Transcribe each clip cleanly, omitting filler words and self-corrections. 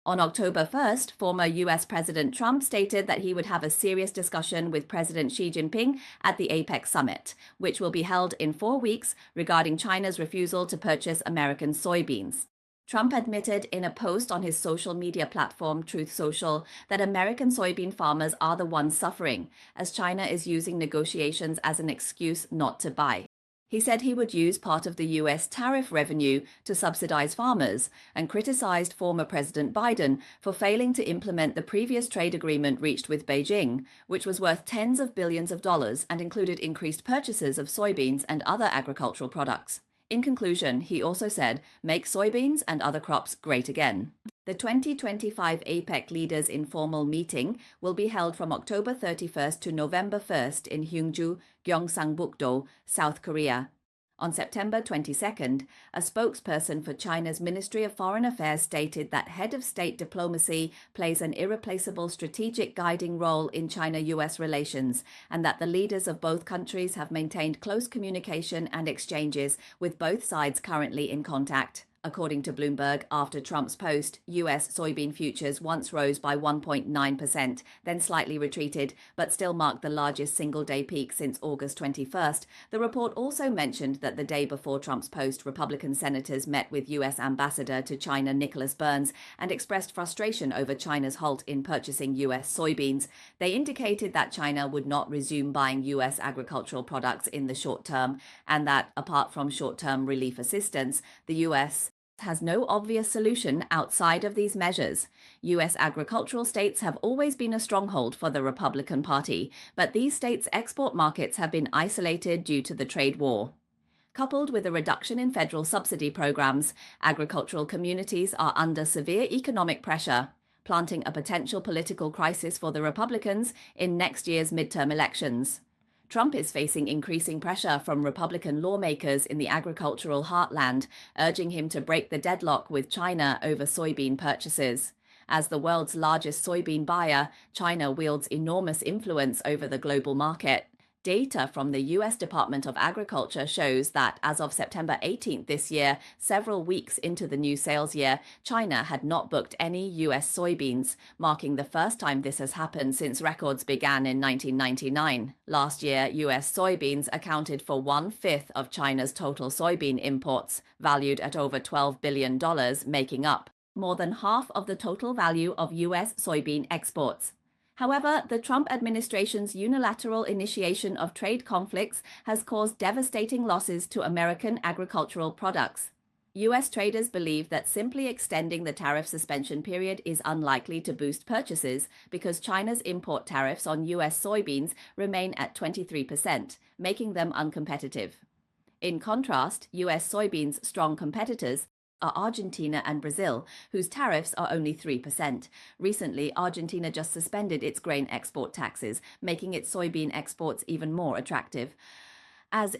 On October 1st, former U.S. President Trump stated that he would have a serious discussion with President Xi Jinping at the APEC summit, which will be held in 4 weeks, regarding China's refusal to purchase American soybeans. Trump admitted in a post on his social media platform Truth Social that American soybean farmers are the ones suffering, as China is using negotiations as an excuse not to buy. He said he would use part of the U.S. tariff revenue to subsidize farmers, and criticized former President Biden for failing to implement the previous trade agreement reached with Beijing, which was worth tens of billions of dollars and included increased purchases of soybeans and other agricultural products. In conclusion, he also said, "Make soybeans and other crops great again." The 2025 APEC leaders' informal meeting will be held from October 31st to November 1st in Hyungju, Gyeongsangbuk-do, South Korea. On September 22nd, a spokesperson for China's Ministry of Foreign Affairs stated that head of state diplomacy plays an irreplaceable strategic guiding role in China-US relations, and that the leaders of both countries have maintained close communication and exchanges, with both sides currently in contact. According to Bloomberg, after Trump's post, U.S. soybean futures once rose by 1.9%, then slightly retreated, but still marked the largest single-day peak since August 21st. The report also mentioned that the day before Trump's post, Republican senators met with U.S. Ambassador to China Nicholas Burns and expressed frustration over China's halt in purchasing U.S. soybeans. They indicated that China would not resume buying U.S. agricultural products in the short term, and that, apart from short-term relief assistance, the U.S. has no obvious solution outside of these measures. U.S. agricultural states have always been a stronghold for the Republican Party, but these states' export markets have been isolated due to the trade war. Coupled with a reduction in federal subsidy programs, agricultural communities are under severe economic pressure, planting a potential political crisis for the Republicans in next year's midterm elections. Trump is facing increasing pressure from Republican lawmakers in the agricultural heartland, urging him to break the deadlock with China over soybean purchases. As the world's largest soybean buyer, China wields enormous influence over the global market. Data from the U.S. Department of Agriculture shows that as of September 18th this year, several weeks into the new sales year, China had not booked any U.S. soybeans, marking the first time this has happened since records began in 1999. Last year, U.S. soybeans accounted for 1/5 of China's total soybean imports, valued at over $12 billion, making up more than half of the total value of U.S. soybean exports. However, the Trump administration's unilateral initiation of trade conflicts has caused devastating losses to American agricultural products. U.S. traders believe that simply extending the tariff suspension period is unlikely to boost purchases because China's import tariffs on U.S. soybeans remain at 23%, making them uncompetitive. In contrast, U.S. soybeans' strong competitors are Argentina and Brazil, whose tariffs are only 3%. Recently, Argentina just suspended its grain export taxes, making its soybean exports even more attractive. As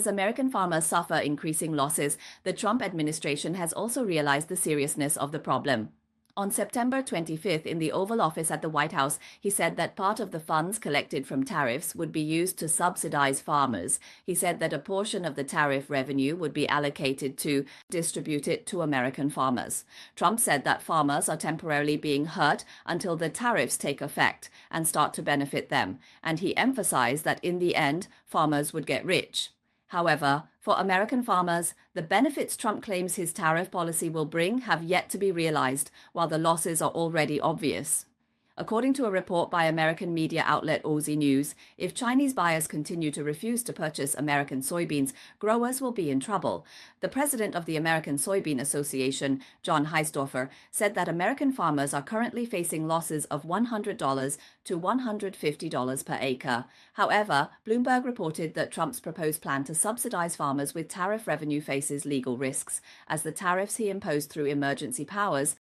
American farmers suffer increasing losses, the Trump administration has also realized the seriousness of the problem. On September 25th, in the Oval Office at the White House, he said that part of the funds collected from tariffs would be used to subsidize farmers. He said that a portion of the tariff revenue would be allocated to distribute it to American farmers. Trump said that farmers are temporarily being hurt until the tariffs take effect and start to benefit them, and he emphasized that in the end, farmers would get rich. However, for American farmers, the benefits Trump claims his tariff policy will bring have yet to be realized, while the losses are already obvious. According to a report by American media outlet Aussie News, if Chinese buyers continue to refuse to purchase American soybeans, growers will be in trouble. The president of the American Soybean Association, John Heisdorfer, said that American farmers are currently facing losses of $100 to $150 per acre. However, Bloomberg reported that Trump's proposed plan to subsidize farmers with tariff revenue faces legal risks, as the tariffs he imposed through emergency powers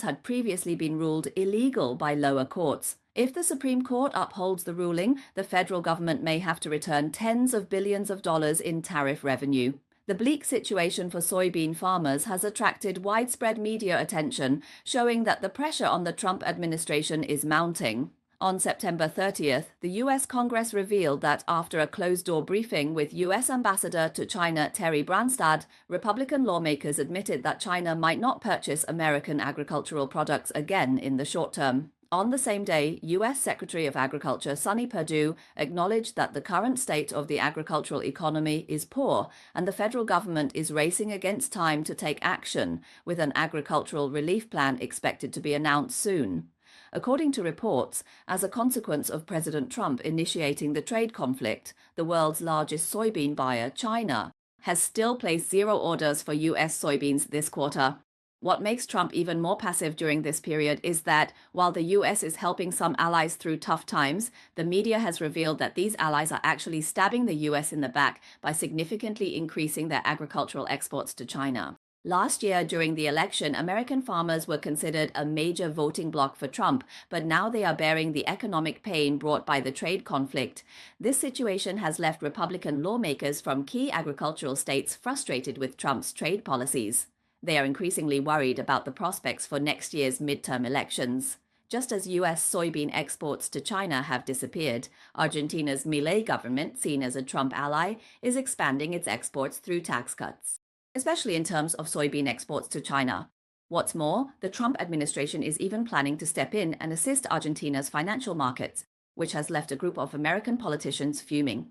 had previously been ruled illegal by lower courts. If the Supreme Court upholds the ruling, the federal government may have to return tens of billions of dollars in tariff revenue. The bleak situation for soybean farmers has attracted widespread media attention, showing that the pressure on the Trump administration is mounting. On September 30th, the U.S. Congress revealed that after a closed-door briefing with U.S. Ambassador to China Terry Branstad, Republican lawmakers admitted that China might not purchase American agricultural products again in the short term. On the same day, U.S. Secretary of Agriculture Sonny Perdue acknowledged that the current state of the agricultural economy is poor and the federal government is racing against time to take action, with an agricultural relief plan expected to be announced soon. According to reports, as a consequence of President Trump initiating the trade conflict, the world's largest soybean buyer, China, has still placed zero orders for U.S. soybeans this quarter. What makes Trump even more passive during this period is that, while the U.S. is helping some allies through tough times, the media has revealed that these allies are actually stabbing the U.S. in the back by significantly increasing their agricultural exports to China. Last year, during the election, American farmers were considered a major voting bloc for Trump, but now they are bearing the economic pain brought by the trade conflict. This situation has left Republican lawmakers from key agricultural states frustrated with Trump's trade policies. They are increasingly worried about the prospects for next year's midterm elections. Just as U.S. soybean exports to China have disappeared, Argentina's Milei government, seen as a Trump ally, is expanding its exports through tax cuts, especially in terms of soybean exports to China. What's more, the Trump administration is even planning to step in and assist Argentina's financial markets, which has left a group of American politicians fuming.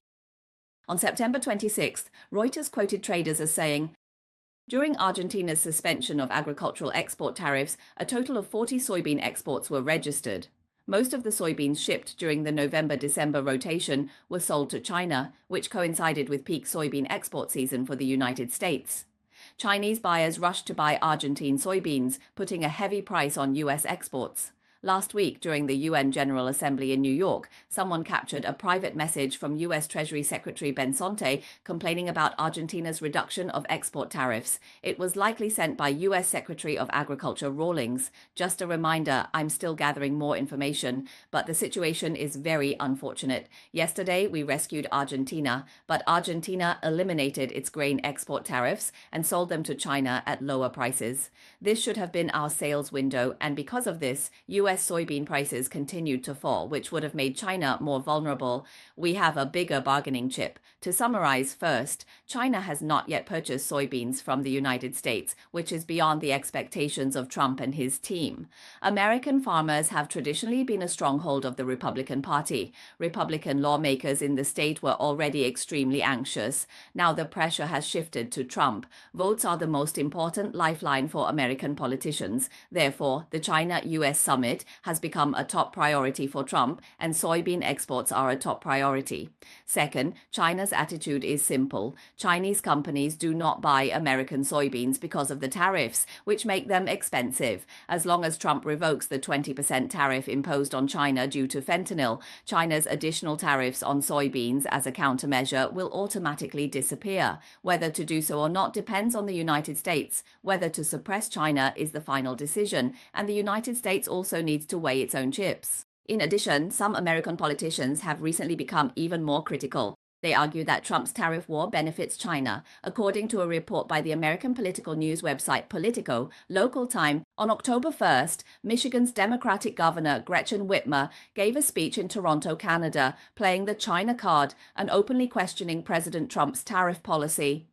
On September 26th, Reuters quoted traders as saying, "During Argentina's suspension of agricultural export tariffs, a total of 40 soybean exports were registered. Most of the soybeans shipped during the November-December rotation were sold to China, which coincided with peak soybean export season for the United States. Chinese buyers rushed to buy Argentine soybeans, putting a heavy price on U.S. exports. Last week, during the UN General Assembly in New York, someone captured a private message from U.S. Treasury Secretary Ben Sonte complaining about Argentina's reduction of export tariffs. It was likely sent by U.S. Secretary of Agriculture Rawlings. Just a reminder, I'm still gathering more information, but the situation is very unfortunate. Yesterday, we rescued Argentina, but Argentina eliminated its grain export tariffs and sold them to China at lower prices. This should have been our sales window, and because of this, U.S. soybean prices continued to fall, which would have made China more vulnerable. We have a bigger bargaining chip. To summarize, first, China has not yet purchased soybeans from the United States, which is beyond the expectations of Trump and his team. American farmers have traditionally been a stronghold of the Republican Party. Republican lawmakers in the state were already extremely anxious. Now the pressure has shifted to Trump. Votes are the most important lifeline for American politicians. Therefore, the China-US summit has become a top priority for Trump, and soybean exports are a top priority. Second, China's attitude is simple. Chinese companies do not buy American soybeans because of the tariffs, which make them expensive. As long as Trump revokes the 20% tariff imposed on China due to fentanyl, China's additional tariffs on soybeans as a countermeasure will automatically disappear. Whether to do so or not depends on the United States. Whether to suppress China is the final decision, and the United States also needs to weigh its own chips. In addition, some American politicians have recently become even more critical. They argue that Trump's tariff war benefits China. According to a report by the American political news website Politico, local time, on October 1st, Michigan's Democratic Governor Gretchen Whitmer gave a speech in Toronto, Canada, playing the China card and openly questioning President Trump's tariff policy.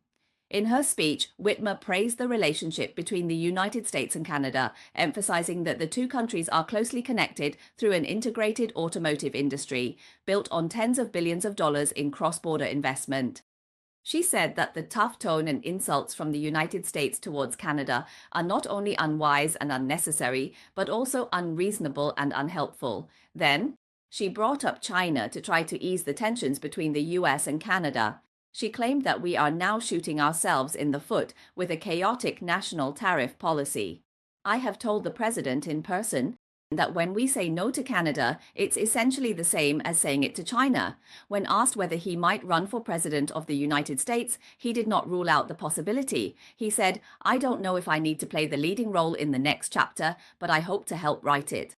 In her speech, Whitmer praised the relationship between the United States and Canada, emphasizing that the two countries are closely connected through an integrated automotive industry, built on tens of billions of dollars in cross-border investment. She said that the tough tone and insults from the United States towards Canada are not only unwise and unnecessary, but also unreasonable and unhelpful. Then, she brought up China to try to ease the tensions between the US and Canada. She claimed that we are now shooting ourselves in the foot with a chaotic national tariff policy. I have told the president in person that when we say no to Canada, it's essentially the same as saying it to China. When asked whether he might run for president of the United States, he did not rule out the possibility. He said, "I don't know if I need to play the leading role in the next chapter, but I hope to help write it."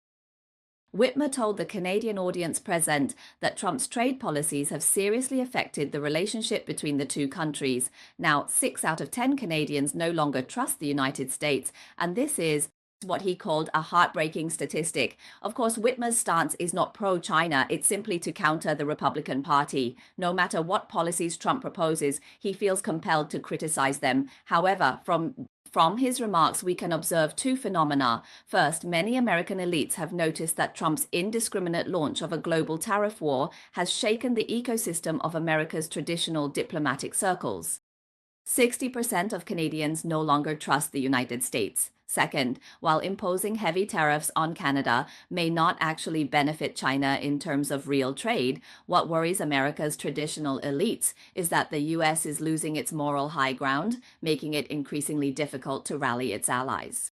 Whitmer told the Canadian audience present that Trump's trade policies have seriously affected the relationship between the two countries. Now, 6 out of 10 Canadians no longer trust the United States, and this is what he called a heartbreaking statistic. Of course, Whitmer's stance is not pro-China, it's simply to counter the Republican Party. No matter what policies Trump proposes, he feels compelled to criticize them. However, from his remarks, we can observe two phenomena. First, many American elites have noticed that Trump's indiscriminate launch of a global tariff war has shaken the ecosystem of America's traditional diplomatic circles. 60% of Canadians no longer trust the United States. Second, while imposing heavy tariffs on Canada may not actually benefit China in terms of real trade, what worries America's traditional elites is that the U.S. is losing its moral high ground, making it increasingly difficult to rally its allies.